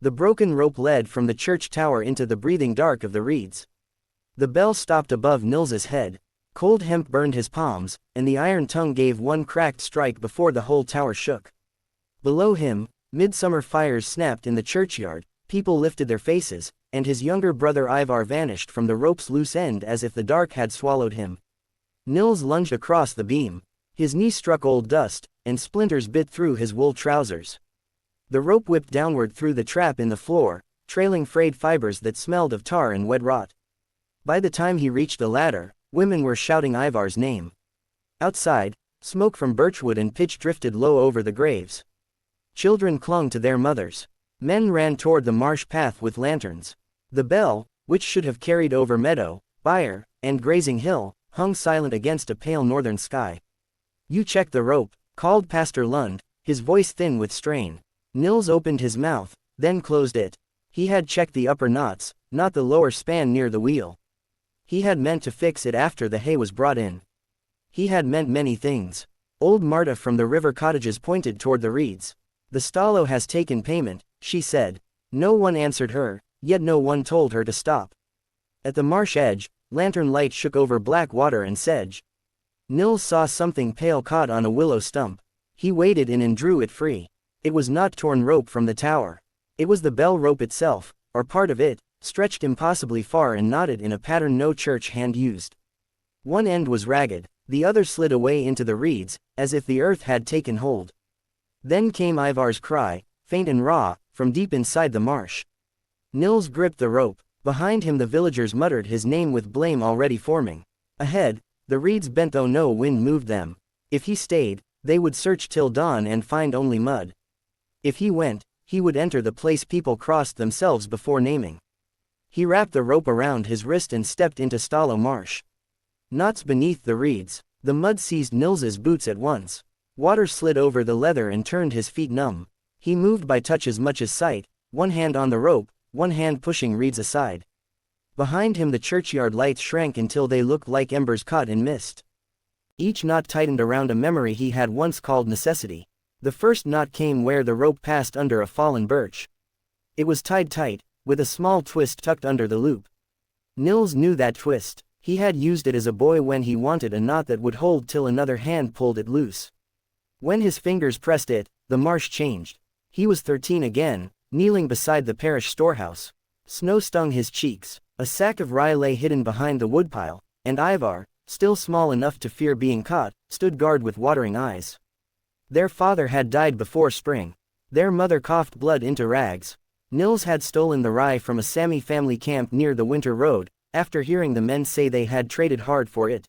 The broken rope led from the church tower into the breathing dark of the reeds. The bell stopped above Nils's head. Cold hemp burned his palms, and the iron tongue gave one cracked strike before the whole tower shook. Below him, midsummer fires snapped in the churchyard, people lifted their faces, and his younger brother Ivar vanished from the rope's loose end as if the dark had swallowed him. Nils lunged across the beam. His knee struck old dust, and splinters bit through his wool trousers. The rope whipped downward through the trap in the floor, trailing frayed fibers that smelled of tar and wet rot. By the time he reached the ladder, women were shouting Ivar's name. Outside, smoke from birchwood and pitch drifted low over the graves. Children clung to their mothers. Men ran toward the marsh path with lanterns. The bell, which should have carried over meadow, byre, and grazing hill, hung silent against a pale northern sky. "You check the rope," called Pastor Lund, his voice thin with strain. Nils opened his mouth, then closed it. He had checked the upper knots, not the lower span near the wheel. He had meant to fix it after the hay was brought in. He had meant many things. Old Marta from the river cottages pointed toward the reeds. "The Stalo has taken payment," she said. No one answered her, yet no one told her to stop. At the marsh edge, lantern light shook over black water and sedge. Nils saw something pale caught on a willow stump. He waded in and drew it free. It was not torn rope from the tower. It was the bell rope itself, or part of it, stretched impossibly far and knotted in a pattern no church hand used. One end was ragged, the other slid away into the reeds, as if the earth had taken hold. Then came Ivar's cry, faint and raw, from deep inside the marsh. Nils gripped the rope. Behind him the villagers muttered his name with blame already forming. Ahead, the reeds bent though no wind moved them. If he stayed, they would search till dawn and find only mud. If he went, he would enter the place people crossed themselves before naming. He wrapped the rope around his wrist and stepped into Stalo marsh. Knots beneath the reeds. The mud seized Nils's boots at once. Water slid over the leather and turned his feet numb. He moved by touch as much as sight, one hand on the rope, one hand pushing reeds aside. Behind him the churchyard lights shrank until they looked like embers caught in mist. Each knot tightened around a memory he had once called necessity. The first knot came where the rope passed under a fallen birch. It was tied tight, with a small twist tucked under the loop. Nils knew that twist. He had used it as a boy when he wanted a knot that would hold till another hand pulled it loose. When his fingers pressed it, the marsh changed. He was 13 again, kneeling beside the parish storehouse. Snow stung his cheeks. A sack of rye lay hidden behind the woodpile, and Ivar, still small enough to fear being caught, stood guard with watering eyes. Their father had died before spring. Their mother coughed blood into rags. Nils had stolen the rye from a Sami family camp near the winter road, after hearing the men say they had traded hard for it.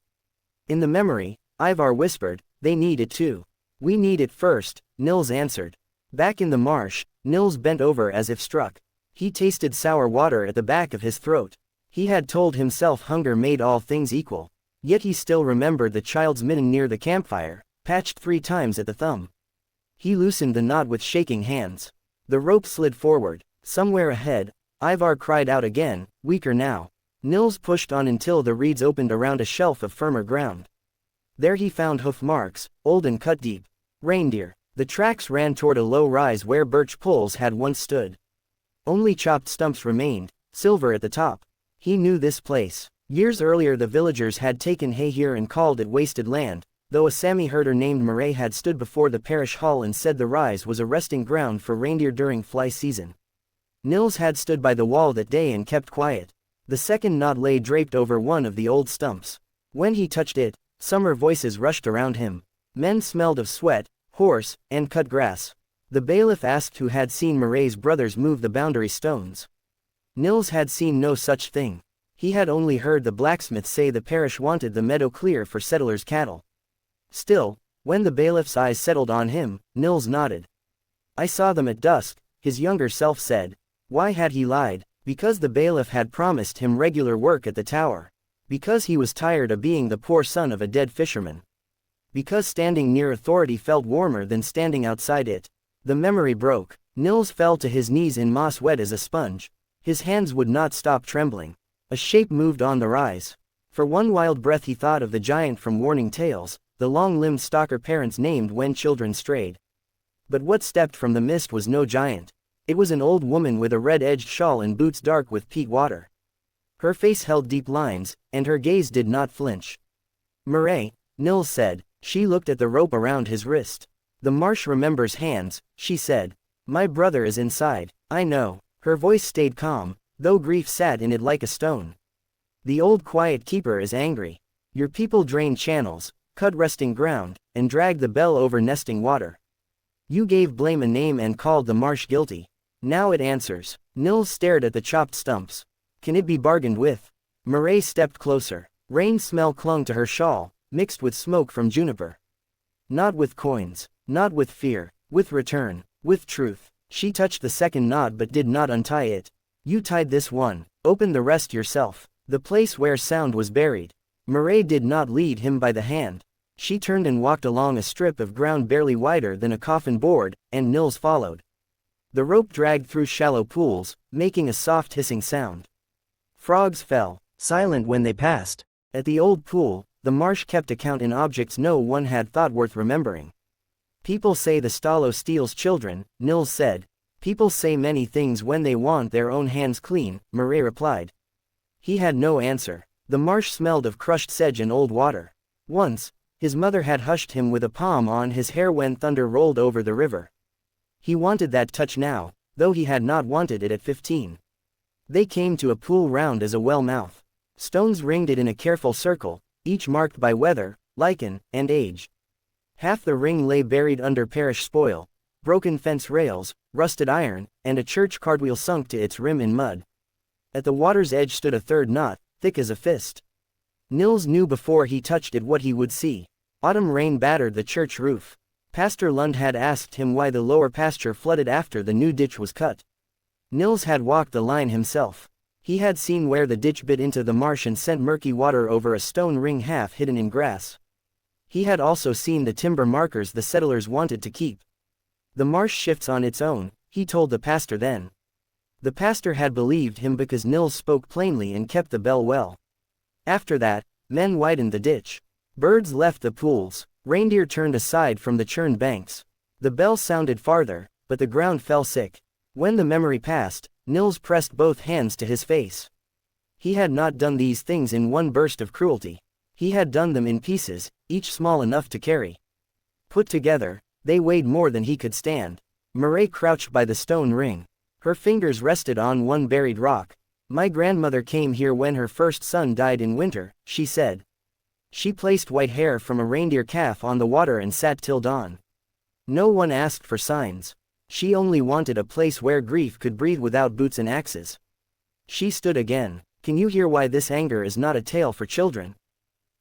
In the memory, Ivar whispered, "They need it too." "We need it first," Nils answered. Back in the marsh, Nils bent over as if struck. He tasted sour water at the back of his throat. He had told himself hunger made all things equal. Yet he still remembered the child's mitten near the campfire, patched 3 times at the thumb. He loosened the knot with shaking hands. The rope slid forward. Somewhere ahead, Ivar cried out again, weaker now. Nils pushed on until the reeds opened around a shelf of firmer ground. There he found hoof marks, old and cut deep. Reindeer. The tracks ran toward a low rise where birch poles had once stood. Only chopped stumps remained, silver at the top. He knew this place. Years earlier the villagers had taken hay here and called it wasted land, though a Sami herder named Murray had stood before the parish hall and said the rise was a resting ground for reindeer during fly season. Nils had stood by the wall that day and kept quiet. The second knot lay draped over one of the old stumps. When he touched it, summer voices rushed around him. Men smelled of sweat, horse, and cut grass. The bailiff asked who had seen Murray's brothers move the boundary stones. Nils had seen no such thing. He had only heard the blacksmith say the parish wanted the meadow clear for settlers' cattle. Still, when the bailiff's eyes settled on him, Nils nodded. "I saw them at dusk," his younger self said. Why had he lied? Because the bailiff had promised him regular work at the tower. Because he was tired of being the poor son of a dead fisherman. Because standing near authority felt warmer than standing outside it. The memory broke. Nils fell to his knees in moss wet as a sponge. His hands would not stop trembling. A shape moved on the rise. For one wild breath he thought of the giant from Warning Tales, the long-limbed stalker parents named when children strayed. But what stepped from the mist was no giant. It was an old woman with a red-edged shawl and boots dark with peat water. Her face held deep lines, and her gaze did not flinch. "Murray," Nils said. She looked at the rope around his wrist. "The Marsh remembers hands," she said. "My brother is inside." "I know." Her voice stayed calm, though grief sat in it like a stone. "The old quiet keeper is angry. Your people drained channels, cut resting ground, and dragged the bell over nesting water. You gave blame a name and called the Marsh guilty. Now it answers." Nils stared at the chopped stumps. "Can it be bargained with?" Murray stepped closer. Rain smell clung to her shawl, mixed with smoke from juniper. "Not with coins. Not with fear. With return. With truth." She touched the second knot but did not untie it. "You tied this one. Open the rest yourself." The place where sound was buried. Murray did not lead him by the hand. She turned and walked along a strip of ground barely wider than a coffin board, and Nils followed. The rope dragged through shallow pools, making a soft hissing sound. Frogs fell, silent when they passed. At the old pool, the Marsh kept account in objects no one had thought worth remembering. "People say the Stalo steals children," Nils said. "People say many things when they want their own hands clean," Murray replied. He had no answer. The marsh smelled of crushed sedge and old water. Once, his mother had hushed him with a palm on his hair when thunder rolled over the river. He wanted that touch now, though he had not wanted it at 15. They came to a pool round as a well mouth. Stones ringed it in a careful circle, each marked by weather, lichen, and age. Half the ring lay buried under parish spoil, broken fence rails, rusted iron, and a church cartwheel sunk to its rim in mud. At the water's edge stood a third knot, thick as a fist. Nils knew before he touched it what he would see. Autumn rain battered the church roof. Pastor Lund had asked him why the lower pasture flooded after the new ditch was cut. Nils had walked the line himself. He had seen where the ditch bit into the marsh and sent murky water over a stone ring half hidden in grass. He had also seen the timber markers the settlers wanted to keep. "The marsh shifts on its own," he told the pastor then. The pastor had believed him because Nils spoke plainly and kept the bell well. After that, men widened the ditch. Birds left the pools. Reindeer turned aside from the churned banks. The bell sounded farther, but the ground fell sick. When the memory passed, Nils pressed both hands to his face. He had not done these things in one burst of cruelty. He had done them in pieces, each small enough to carry. Put together, they weighed more than he could stand. Murray crouched by the stone ring. Her fingers rested on one buried rock. "My grandmother came here when her first son died in winter," she said. She placed white hair from a reindeer calf on the water and sat till dawn. No one asked for signs. She only wanted a place where grief could breathe without boots and axes. She stood again. "Can you hear why this anger is not a tale for children?"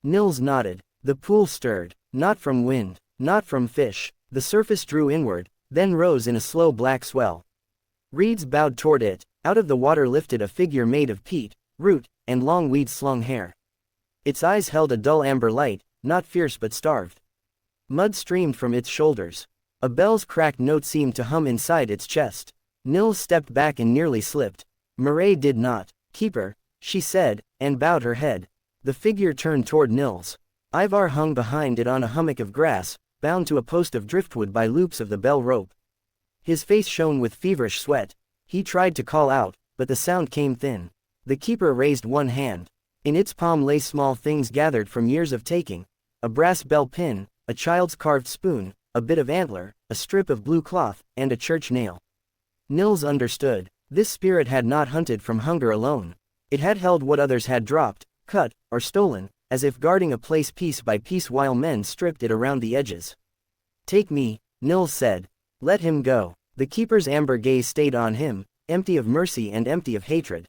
Nils nodded. The pool stirred. Not from wind, not from fish. The surface drew inward, then rose in a slow black swell. Reeds bowed toward it. Out of the water lifted a figure made of peat, root, and long weed-slung hair. Its eyes held a dull amber light, not fierce but starved. Mud streamed from its shoulders. A bell's cracked note seemed to hum inside its chest. Nils stepped back and nearly slipped. Murray did not. "Keeper," she said, and bowed her head. The figure turned toward Nils. Ivar hung behind it on a hummock of grass, bound to a post of driftwood by loops of the bell rope. His face shone with feverish sweat. He tried to call out, but the sound came thin. The keeper raised one hand. In its palm lay small things gathered from years of taking: a brass bell pin, a child's carved spoon, a bit of antler, a strip of blue cloth, and a church nail. Nils understood. This spirit had not hunted from hunger alone. It had held what others had dropped, cut, or stolen, as if guarding a place piece by piece while men stripped it around the edges. "Take me," Nils said. "Let him go." The keeper's amber gaze stayed on him, empty of mercy and empty of hatred.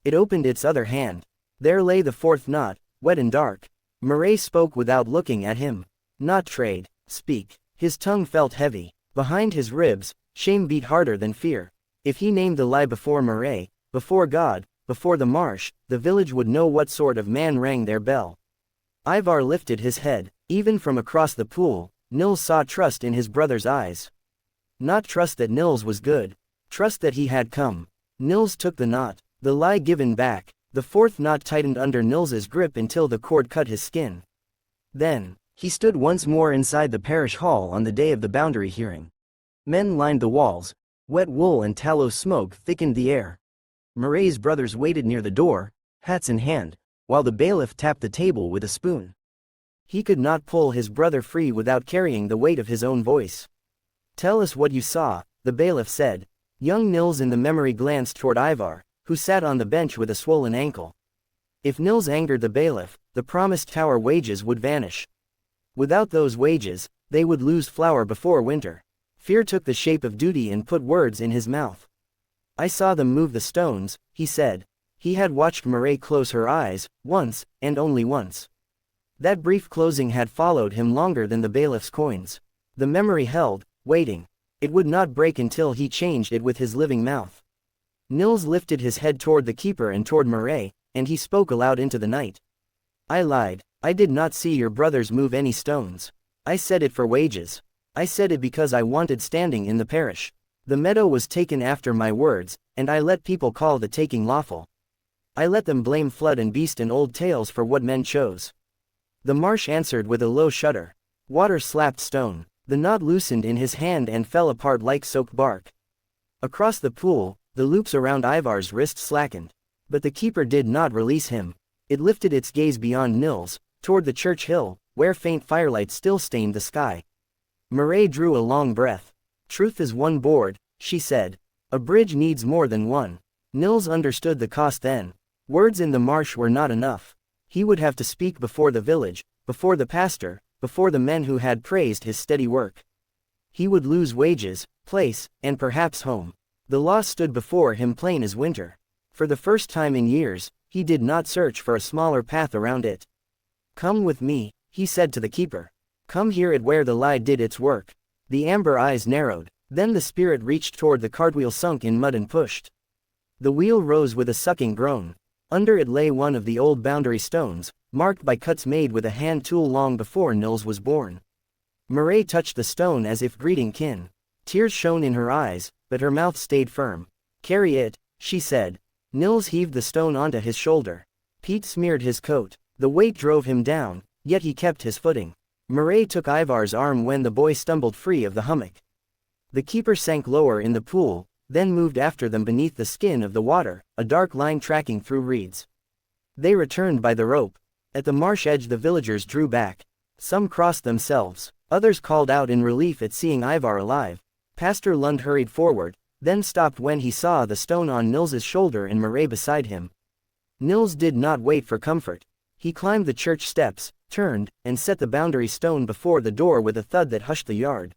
It opened its other hand. There lay the fourth knot, wet and dark. Murray spoke without looking at him. "Not trade. Speak." His tongue felt heavy. Behind his ribs, shame beat harder than fear. If he named the lie before Murray, before God, before the marsh, the village would know what sort of man rang their bell. Ivar lifted his head. Even from across the pool, Nils saw trust in his brother's eyes. Not trust that Nils was good. Trust that he had come. Nils took the knot. The lie given back. The fourth knot tightened under Nils's grip until the cord cut his skin. Then, he stood once more inside the parish hall on the day of the boundary hearing. Men lined the walls, Wet wool and tallow smoke thickened the air. Murray's brothers waited near the door, hats in hand, while the bailiff tapped the table with a spoon. He could not pull his brother free without carrying the weight of his own voice. "Tell us what you saw," the bailiff said. Young Nils in the memory glanced toward Ivar, who sat on the bench with a swollen ankle. If Nils angered the bailiff, the promised tower wages would vanish. Without those wages, they would lose flour before winter. Fear took the shape of duty and put words in his mouth. "I saw them move the stones," he said. He had watched Murray close her eyes, once, and only once. That brief closing had followed him longer than the bailiff's coins. The memory held, waiting. It would not break until he changed it with his living mouth. Nils lifted his head toward the keeper and toward Murray, and he spoke aloud into the night. "I lied. I did not see your brothers move any stones. I said it for wages. I said it because I wanted standing in the parish. The meadow was taken after my words, and I let people call the taking lawful. I let them blame flood and beast and old tales for what men chose." The Marsh answered with a low shudder. Water slapped stone. The knot loosened in his hand and fell apart like soaked bark. Across the pool, the loops around Ivar's wrist slackened. But the keeper did not release him. It lifted its gaze beyond Nils, toward the church hill, where faint firelight still stained the sky. Murray drew a long breath. "Truth is one board," she said. "A bridge needs more than one." Nils understood the cost then. Words in the marsh were not enough. He would have to speak before the village, before the pastor, before the men who had praised his steady work. He would lose wages, place, and perhaps home. The law stood before him plain as winter. For the first time in years, he did not search for a smaller path around it. "Come with me," he said to the keeper. "Come hear it where the lie did its work." The amber eyes narrowed. Then the spirit reached toward the cartwheel sunk in mud and pushed. The wheel rose with a sucking groan. Under it lay one of the old boundary stones, marked by cuts made with a hand tool long before Nils was born. Murray touched the stone as if greeting kin. Tears shone in her eyes, but her mouth stayed firm. "Carry it," she said. Nils heaved the stone onto his shoulder. Peat smeared his coat. The weight drove him down, yet he kept his footing. Murray took Ivar's arm when the boy stumbled free of the hummock. The keeper sank lower in the pool, then moved after them beneath the skin of the water, a dark line tracking through reeds. They returned by the rope. At the marsh edge the villagers drew back. Some crossed themselves. Others called out in relief at seeing Ivar alive. Pastor Lund hurried forward, then stopped when he saw the stone on Nils's shoulder and Murray beside him. Nils did not wait for comfort. He climbed the church steps, turned, and set the boundary stone before the door with a thud that hushed the yard.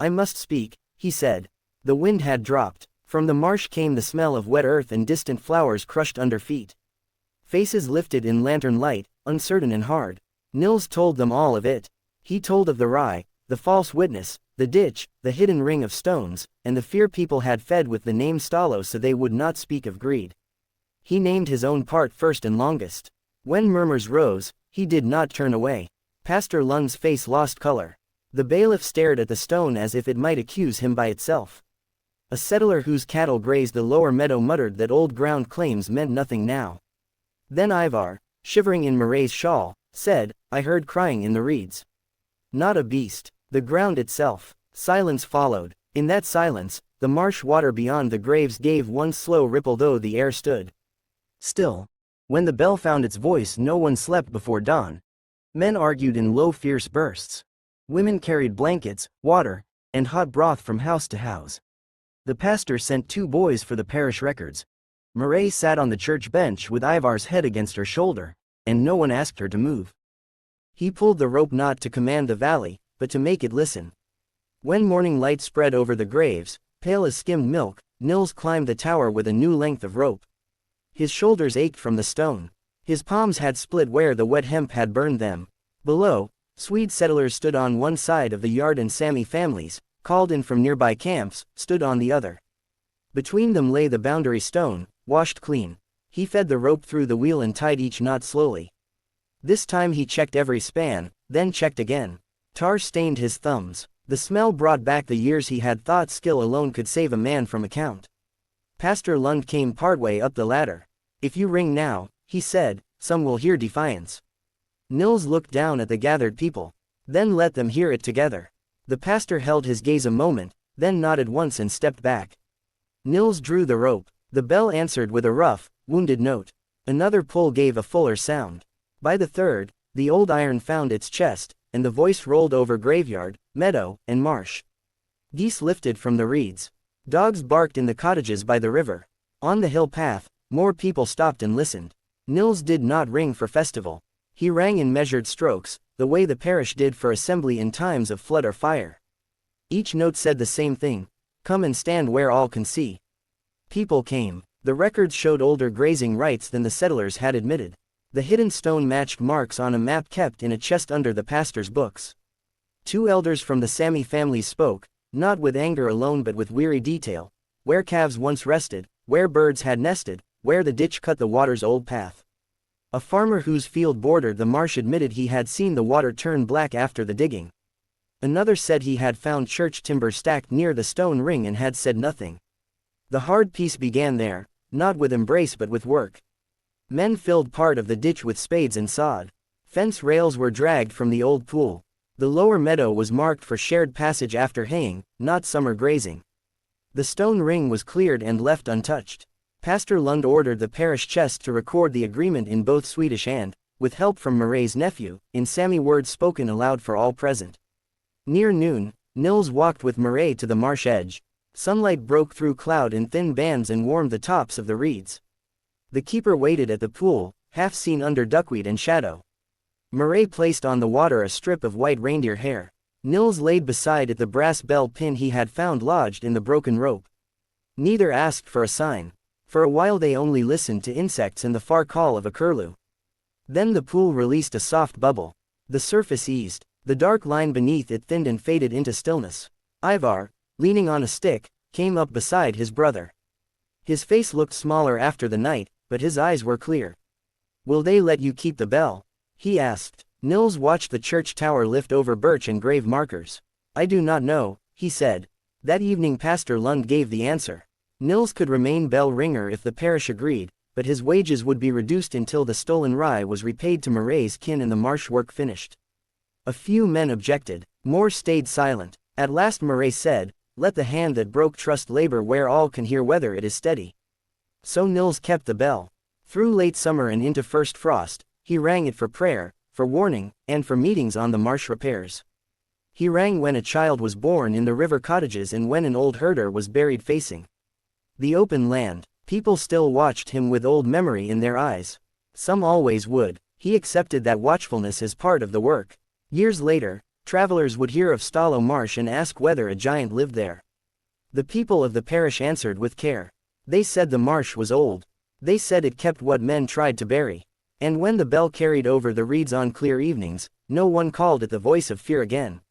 "I must speak," he said. The wind had dropped. From the marsh came the smell of wet earth and distant flowers crushed under feet. Faces lifted in lantern light, uncertain and hard. Nils told them all of it. He told of the rye, the false witness, the ditch, the hidden ring of stones, and the fear people had fed with the name Stalo so they would not speak of greed. He named his own part first and longest. When murmurs rose, he did not turn away. Pastor Lund's face lost color. The bailiff stared at the stone as if it might accuse him by itself. A settler whose cattle grazed the lower meadow muttered that old ground claims meant nothing now. Then Ivar, shivering in Murray's shawl, said, "I heard crying in the reeds." Not a beast, the ground itself. Silence followed. In that silence, the marsh water beyond the graves gave one slow ripple though the air stood still. When the bell found its voice no one slept before dawn. Men argued in low fierce bursts. Women carried blankets, water, and hot broth from house to house. The pastor sent 2 boys for the parish records. Murray sat on the church bench with Ivar's head against her shoulder, and no one asked her to move. He pulled the rope not to command the valley, but to make it listen. When morning light spread over the graves, pale as skimmed milk, Nils climbed the tower with a new length of rope. His shoulders ached from the stone. His palms had split where the wet hemp had burned them. Below, Swede settlers stood on one side of the yard and Sami families, called in from nearby camps, stood on the other. Between them lay the boundary stone, washed clean. He fed the rope through the wheel and tied each knot slowly. This time he checked every span, then checked again. Tar stained his thumbs. The smell brought back the years he had thought skill alone could save a man from account. Pastor Lund came partway up the ladder. "If you ring now," he said, "some will hear defiance." Nils looked down at the gathered people. Then let them hear it together. The pastor held his gaze a moment, then nodded once and stepped back. Nils drew the rope. The bell answered with a rough, wounded note. Another pull gave a fuller sound. By the third, the old iron found its chest, and the voice rolled over graveyard, meadow, and marsh. Geese lifted from the reeds. Dogs barked in the cottages by the river. On the hill path, more people stopped and listened. Nils did not ring for festival. He rang in measured strokes, the way the parish did for assembly in times of flood or fire. Each note said the same thing: come and stand where all can see. People came. The records showed older grazing rights than the settlers had admitted. The hidden stone matched marks on a map kept in a chest under the pastor's books. 2 elders from the Sami families spoke, not with anger alone but with weary detail: where calves once rested, where birds had nested, where the ditch cut the water's old path. A farmer whose field bordered the marsh admitted he had seen the water turn black after the digging. Another said he had found church timber stacked near the stone ring and had said nothing. The hard peace began there, not with embrace but with work. Men filled part of the ditch with spades and sod. Fence rails were dragged from the old pool. The lower meadow was marked for shared passage after haying, not summer grazing. The stone ring was cleared and left untouched. Pastor Lund ordered the parish chest to record the agreement in both Swedish and, with help from Mare's nephew, in Sami words spoken aloud for all present. Near noon, Nils walked with Mare to the marsh edge. Sunlight broke through cloud in thin bands and warmed the tops of the reeds. The keeper waited at the pool, half seen under duckweed and shadow. Mare placed on the water a strip of white reindeer hair. Nils laid beside it the brass bell pin he had found lodged in the broken rope. Neither asked for a sign. For a while they only listened to insects and the far call of a curlew. Then the pool released a soft bubble. The surface eased. The dark line beneath it thinned and faded into stillness. Ivar, leaning on a stick, came up beside his brother. His face looked smaller after the night, but his eyes were clear. "Will they let you keep the bell?" he asked. Nils watched the church tower lift over birch and grave markers. "I do not know," he said. That evening Pastor Lund gave the answer. Nils could remain bell ringer if the parish agreed, but his wages would be reduced until the stolen rye was repaid to Mare's kin and the marsh work finished. A few men objected. More stayed silent. At last Mare said, "Let the hand that broke trust labor where all can hear whether it is steady." So Nils kept the bell. Through late summer and into first frost, he rang it for prayer, for warning, and for meetings on the marsh repairs. He rang when a child was born in the river cottages and when an old herder was buried facing the open land. People still watched him with old memory in their eyes. Some always would. He accepted that watchfulness as part of the work. Years later, travelers would hear of Stalo Marsh and ask whether a giant lived there. The people of the parish answered with care. They said the marsh was old. They said it kept what men tried to bury. And when the bell carried over the reeds on clear evenings, no one called it the voice of fear again.